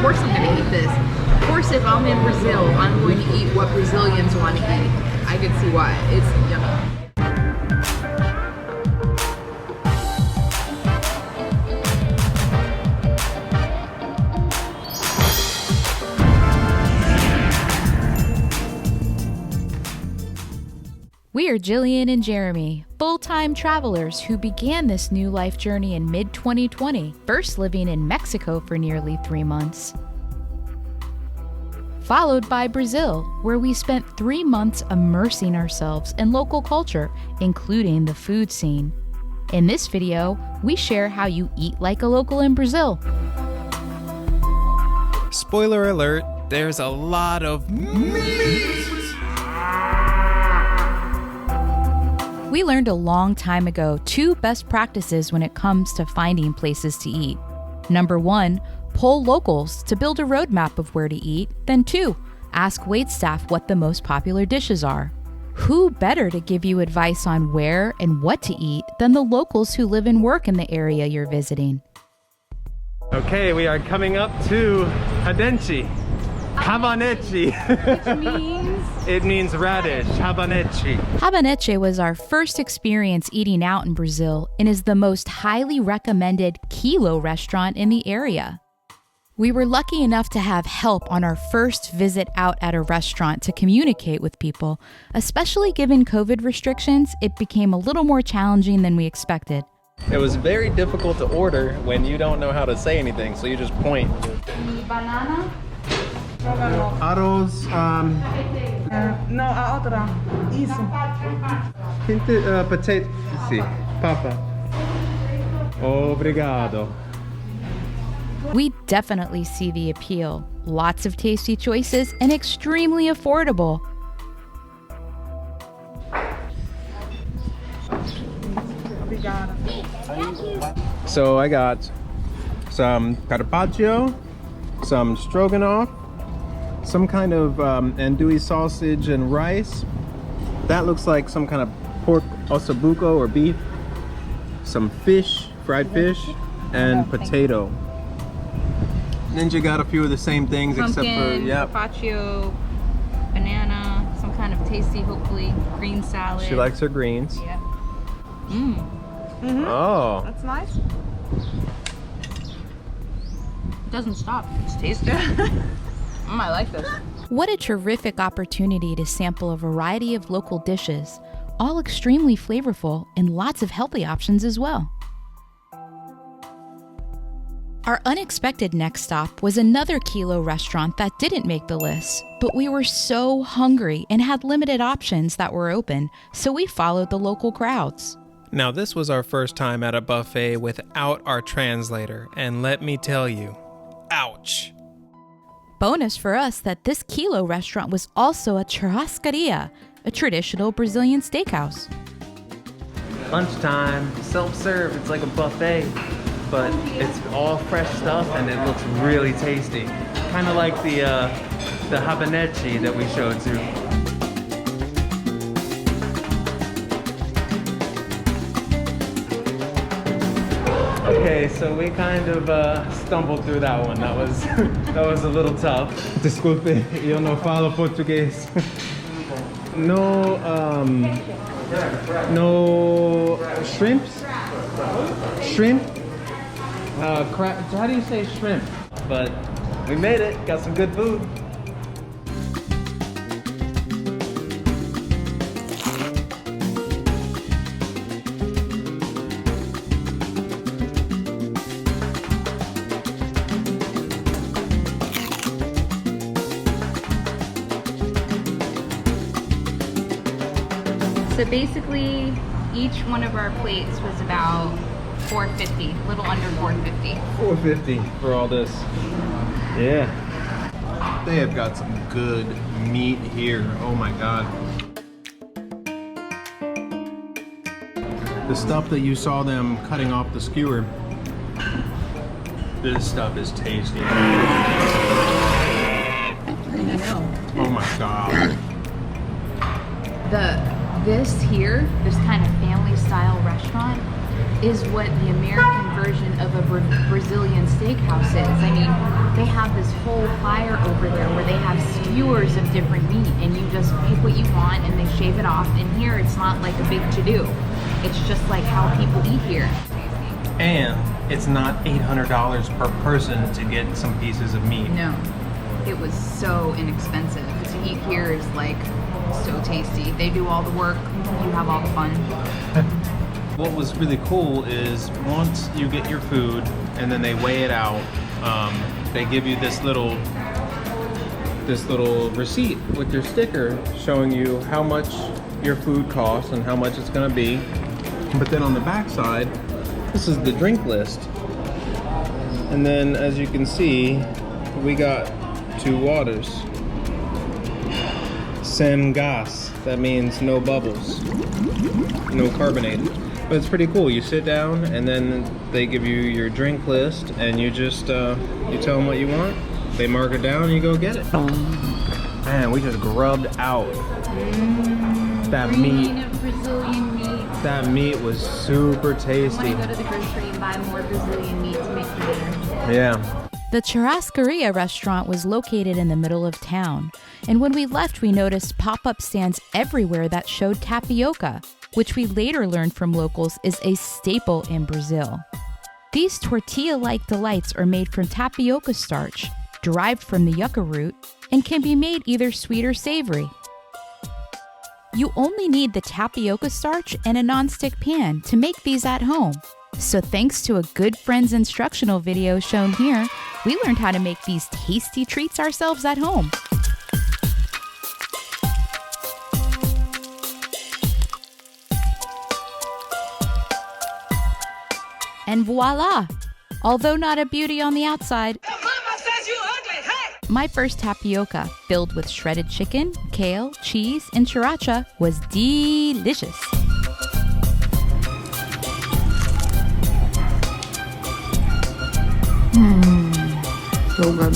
course I'm gonna eat this. Of course, if I'm in Brazil, I'm going to eat what Brazilians want to eat. I can see why. It's yummy. We are Jillian and Jeremy, full-time travelers who began this new life journey in mid-2020, first living in Mexico for nearly 3 months. Followed by Brazil, where we spent 3 months immersing ourselves in local culture, including the food scene. In this video, we share how you eat like a local in Brazil. Spoiler alert, there's a lot of meat! We learned a long time ago 2 best practices when it comes to finding places to eat. Number 1, poll locals to build a roadmap of where to eat. Then 2, ask waitstaff what the most popular dishes are. Who better to give you advice on where and what to eat than the locals who live and work in the area you're visiting? Okay, we are coming up to Hadenchi. Habanechi. Which means? It means radish. Habanechi. Habanechi was our first experience eating out in Brazil and is the most highly recommended kilo restaurant in the area. We were lucky enough to have help on our first visit out at a restaurant to communicate with people. Especially given COVID restrictions, it became a little more challenging than we expected. It was very difficult to order when you don't know how to say anything, so you just point. Banana? Arroz, No, a outra. Isso. potato, sì, papa. Obrigado. We definitely see the appeal. Lots of tasty choices and extremely affordable. Obrigada. So I got some carpaccio, some stroganoff, some kind of andouille sausage and rice. That looks like some kind of pork ossobuco or beef. Some fish, fried fish, and potato. Ninja got a few of the same things except for, Pumpkin, yep. carpaccio, banana, some kind of tasty, hopefully, green salad. She likes her greens. Yep. Oh. That's nice. It doesn't stop. It's tasty. I like this. What a terrific opportunity to sample a variety of local dishes, all extremely flavorful and lots of healthy options as well. Our unexpected next stop was another kilo restaurant that didn't make the list, but we were so hungry and had limited options that were open, so we followed the local crowds. Now, this was our first time at a buffet without our translator, and let me tell you, ouch. Bonus for us that this kilo restaurant was also a churrascaria, a traditional Brazilian steakhouse. Lunchtime, self-serve, it's like a buffet, but it's all fresh stuff and it looks really tasty. Kind of like the habanechi that we showed you. Okay, so we kind of stumbled through that one. That was a little tough. Desculpe, eu não falo português. No, no shrimps? Shrimp? Crab, how do you say shrimp? But we made it, got some good food. So basically, each one of our plates was about $4.50, a little under $4.50. $4.50 for all this. Yeah. They have got some good meat here. Oh my God. The stuff that you saw them cutting off the skewer, this stuff is tasty. Oh my God. This here, this kind of family style restaurant, is what the American version of a Brazilian steakhouse is. I mean, they have this whole fire over there where they have skewers of different meat, and you just pick what you want and they shave it off. And here it's not like a big to-do. It's just like how people eat here. And it's not $800 per person to get some pieces of meat. No, it was so inexpensive. To eat here is like so tasty. They do all the work, you have all the fun. What was really cool is once you get your food and then they weigh it out, they give you this little receipt with your sticker showing you how much your food costs and how much it's gonna be. But then on the back side, this is the drink list. And then as you can see, we got 2 waters. Sem gas, that means no bubbles, no carbonated. But it's pretty cool. You sit down and then they give you your drink list and you just, you tell them what you want. They mark it down and you go get it. Man, we just grubbed out that meat. Brazilian meat. That meat was super I tasty. want to go to the grocery and buy more Brazilian meat to make for dinner. Yeah. The churrascaria restaurant was located in the middle of town, and when we left, we noticed pop-up stands everywhere that showed tapioca, which we later learned from locals is a staple in Brazil. These tortilla-like delights are made from tapioca starch, derived from the yucca root, and can be made either sweet or savory. You only need the tapioca starch and a nonstick pan to make these at home. So thanks to a good friend's instructional video shown here, we learned how to make these tasty treats ourselves at home. And voila! Although not a beauty on the outside, my first tapioca, filled with shredded chicken, kale, cheese, and sriracha, was delicious. So good.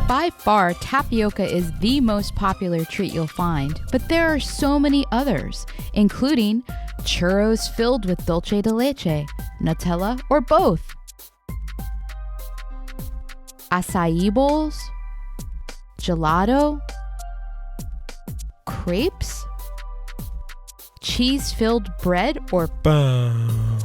By far, tapioca is the most popular treat you'll find, but there are so many others, including churros filled with dulce de leche, Nutella, or both, acai bowls, gelato, crepes, cheese-filled bread or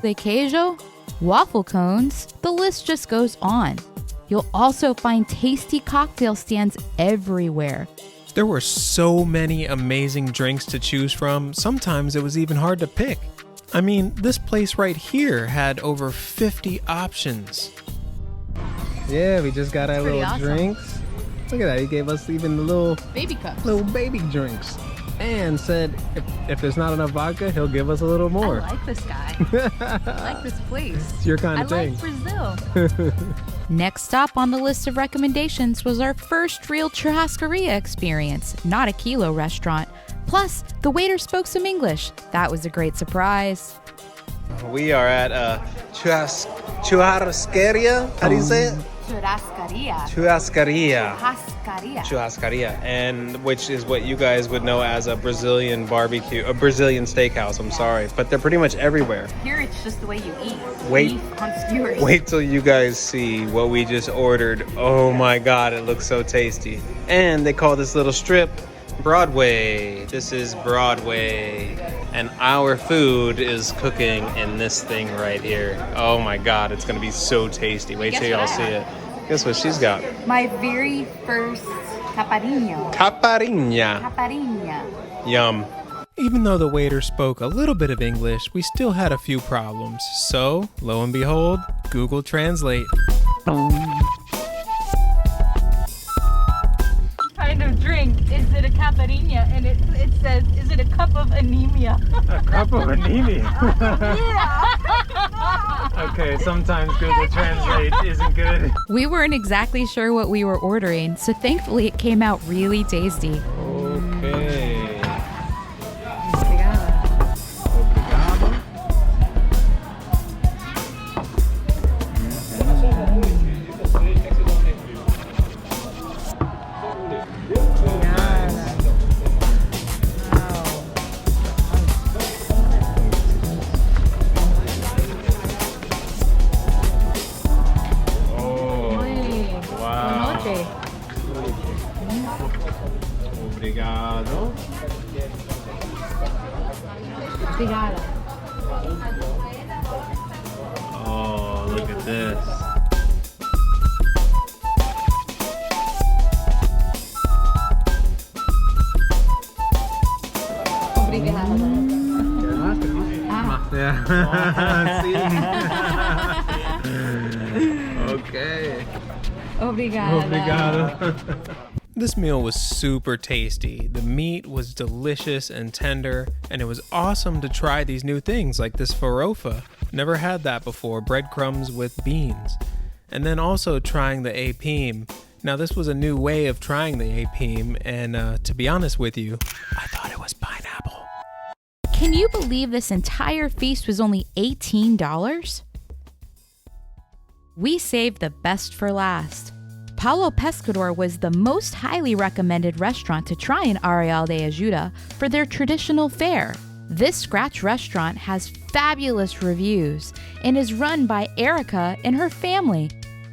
de queijo, waffle cones, the list just goes on. You'll also find tasty cocktail stands everywhere. There were so many amazing drinks to choose from, sometimes it was even hard to pick. I mean, this place right here had over 50 options. Yeah, we just got our pretty little awesome. drinks. Look at that, he gave us even the little Baby cups. baby drinks. And said if there's not enough vodka, he'll give us a little more. I like this guy. I like this place. It's your kind of thing. Brazil. Next stop on the list of recommendations was our first real churrascaria experience, not a kilo restaurant. Plus, the waiter spoke some English. That was a great surprise. We are at churrascaria. How do you say it? Churrascaria. Churrascaria. Churrascaria. Churrascaria, and which is what you guys would know as a Brazilian barbecue, a Brazilian steakhouse. I'm sorry, but they're pretty much everywhere. Here it's just the way you eat. Wait. Beef on skewers. Wait till you guys see what we just ordered. Oh my God, it looks so tasty. And they call this little strip Broadway. This is Broadway. And our food is cooking in this thing right here. Oh my God, it's gonna be so tasty. Wait till y'all see it. Guess what she's got? My very first caparinho. Caparinha. Caparinha. Yum. Even though the waiter spoke a little bit of English, we still had a few problems. So, lo and behold, Google Translate. Kind of drink. Is it a caparinha? And it says, is it a cup of anemia? A cup of anemia. Yeah. Okay, sometimes Google Translate isn't good. We weren't exactly sure what we were ordering, so thankfully it came out really tasty. Okay. Obrigado. Obrigada. Oh, look at this. Yeah. Okay. Obrigada. This meal was super tasty. The meat was delicious and tender, and it was awesome to try these new things like this farofa. Never had that before, breadcrumbs with beans. And then also trying the apim. Now this was a new way of trying the apim, and to be honest with you, I thought it was pineapple. Can you believe this entire feast was only $18? We saved the best for last. Paulo Pescador was the most highly recommended restaurant to try in Areal de Ajuda for their traditional fare. This scratch restaurant has fabulous reviews and is run by Erica and her family,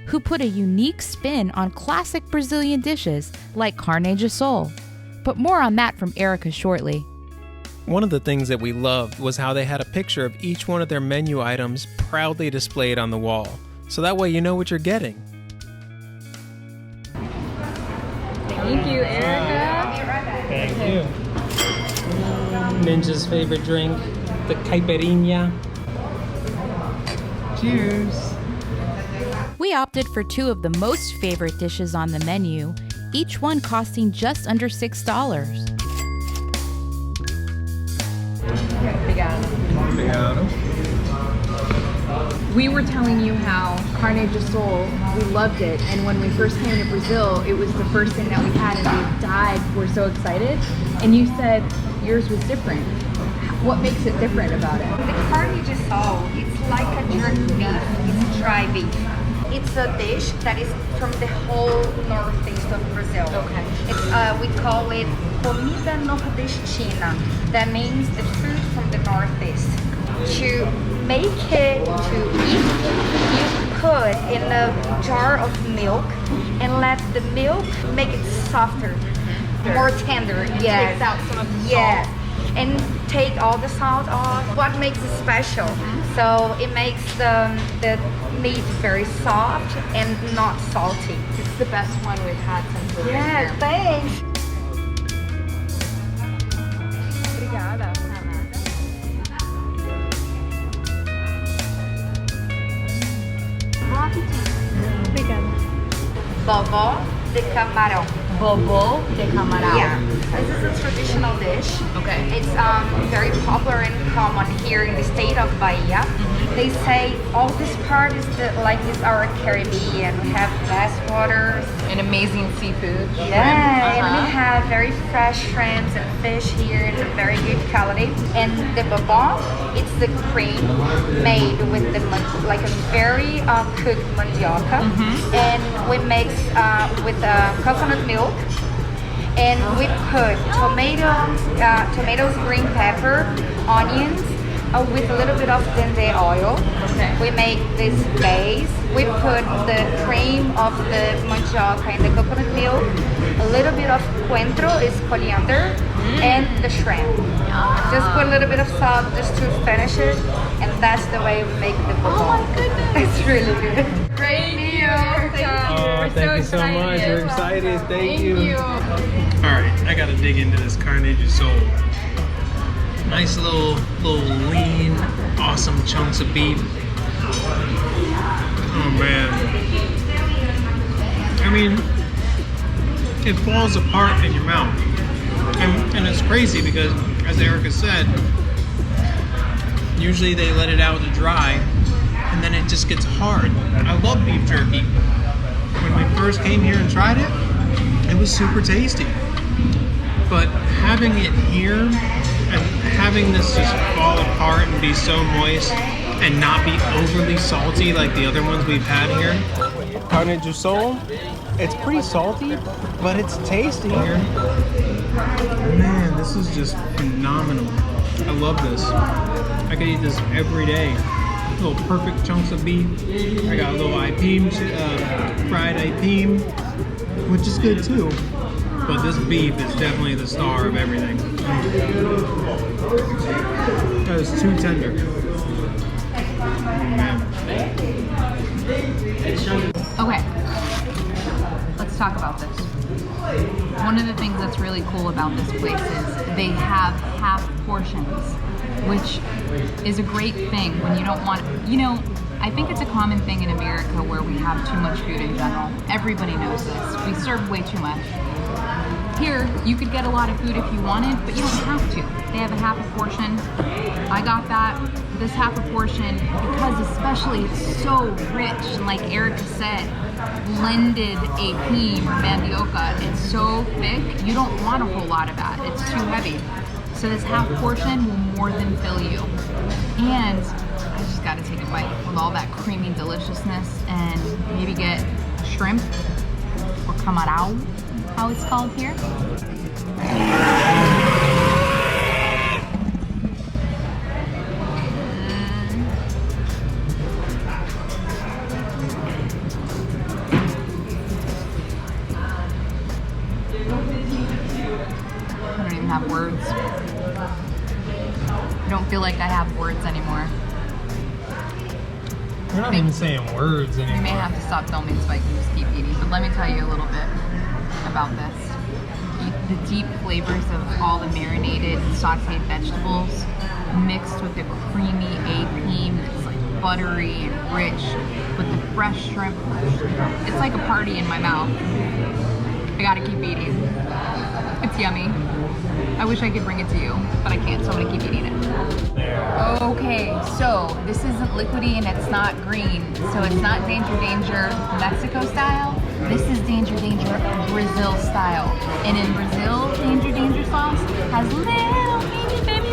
who put a unique spin on classic Brazilian dishes like carne de sol. But more on that from Erica shortly. One of the things that we loved was how they had a picture of each one of their menu items proudly displayed on the wall. So that way you know what you're getting. Thank you, Erica. Thank you. Ninja's favorite drink, the caipirinha. Cheers. We opted for two of the most favorite dishes on the menu, each one costing just under $6. Obrigado. We were telling you how carne de sol, we loved it, and when we first came to Brazil, it was the first thing that we had, and we died. We're so excited. And you said yours was different. What makes it different about it? The carne de sol, it's like a jerky beef. It's dry beef. It's a dish that is from the whole northeast of Brazil. Okay. It's we call it comida nordestina. That means the food from the northeast. To make it to eat, you put in a jar of milk and let the milk make it softer, more tender. Yes. Takes out some of the Yes. salt. And take all the salt off. What makes it special? So it makes the meat very soft and not salty. It's the best one we've had since we've been Yes, here. thanks. Obrigada. Vovó de camarão. Bobo de camarão. Yeah, this is a traditional dish. Okay. It's very popular and common here in the state of Bahia. They say all this part is our Caribbean. We have glass waters. And amazing seafood. Yeah, and Uh-huh. we have very fresh shrimps and fish here. It's a very good quality. And the bobon, it's the cream made with the like a very cooked mandioca, and we mix with coconut milk. And we put tomatoes, green pepper, onions, with a little bit of dende oil. Okay. We make this base. We put the cream of the mandioca and the coconut milk, a little bit of coentro, is coriander, and the shrimp. Just put a little bit of salt just to finish it, and that's the way we make the bobon. Oh my goodness. It's really good. Thank you. Oh, thank you so much. We're excited. Thank you. All right, I gotta dig into this carne de sol. Nice little lean, awesome chunks of beef. Oh man. I mean, it falls apart in your mouth. And it's crazy because, as Erica said, usually they let it out to dry and then it just gets hard. I love beef jerky. When we first came here and tried it, it was super tasty. But having it here and having this just fall apart and be so moist and not be overly salty like the other ones we've had here. Carne de sol, it's pretty salty, but it's tasty here. Man, this is just phenomenal. I love this. I could eat this every day. Little perfect chunks of beef. I got a little aipim, fried aipim, which is good too. but this beef is definitely the star of everything. That is too tender. Okay, let's talk about this. One of the things that's really cool about this place is they have half portions, which is a great thing when you don't want, you know, I think it's a common thing in America where we have too much food in general. Everybody knows this. We serve way too much. Here, you could get a lot of food if you wanted, but you don't have to. They have a half a portion. I got that. This half a portion, because especially it's so rich, and like Erica said, blended apim or mandioca, it's so thick, you don't want a whole lot of that. It's too heavy. So this half portion will more than fill you. And I just gotta take a bite with all that creamy deliciousness and maybe get shrimp or camarão, how it's called here. I don't even have words. I don't feel like I have words anymore. You're not even saying words We anymore. may have to stop filming so I can just keep eating, but let me tell you a little bit about this. The deep flavors of all the marinated sauteed vegetables mixed with the creamy apim that's like buttery and rich with the fresh shrimp. It's like a party in my mouth. I gotta keep eating. It's yummy. I wish I could bring it to you, but I can't, so I'm gonna keep eating it. Okay, so this isn't liquidy and it's not green, so it's not Danger Danger Mexico style. This is Danger Danger Brazil style. And in Brazil, Danger Danger sauce has little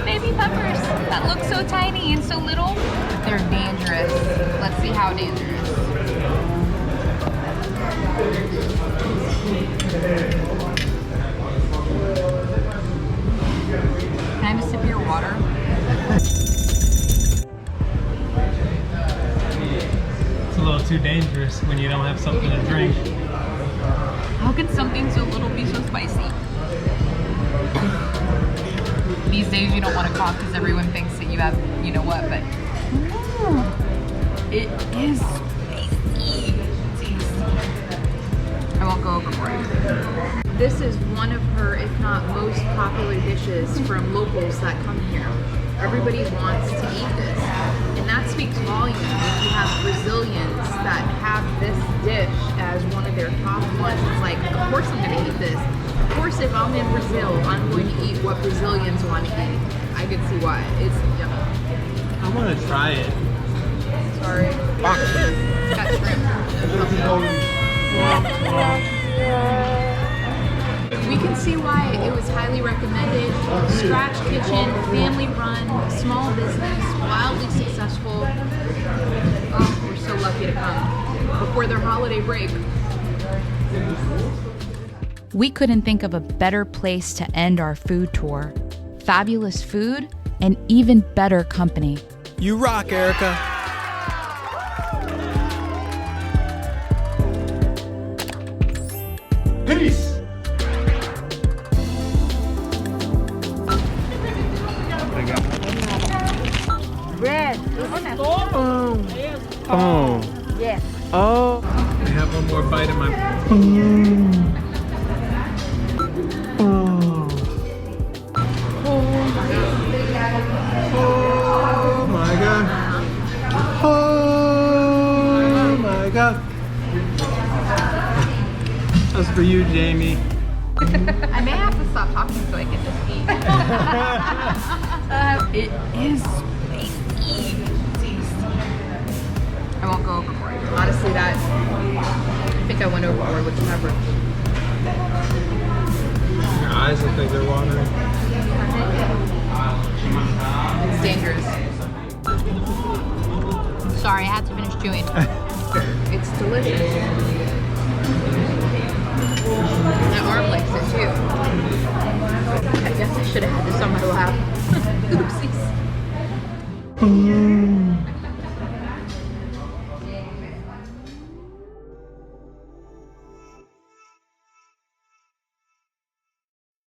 baby peppers that look so tiny and so little. They're dangerous. Let's see how dangerous. Can I have a sip of your water? It's a little too dangerous when you don't have something to drink. How can something so little be so spicy? These days you don't want to cough because everyone thinks that you have, you know what, but it is spicy. Tasty. I won't go overboard. This is one of her, if not most popular dishes from locals that come here. Everybody wants to eat this. And that speaks volumes if you have Brazilians that have this dish as one of their top ones. It's like, of course I'm gonna eat this. Of course if I'm in Brazil, I'm going to eat what Brazilians want to eat. I can see why. It's yummy. I want to try it. Sorry. It's got shrimp. We can see why it was highly recommended. Scratch kitchen, family run, small business, wildly successful. Oh, we're so lucky to come before their holiday break. We couldn't think of a better place to end our food tour. Fabulous food and even better company. You rock, Erica. Peace! Bread. Oh. Yes. Oh. I have one more bite of my... Oh my god. Oh my god. That's for you, Jamie. I may have to stop talking so I can just eat. It is spicy. Tasty. I won't go overboard. Honestly, I think I went overboard with the pepper. Your eyes look like they're watering. It's dangerous. Sorry, I had to finish chewing. It's delicious.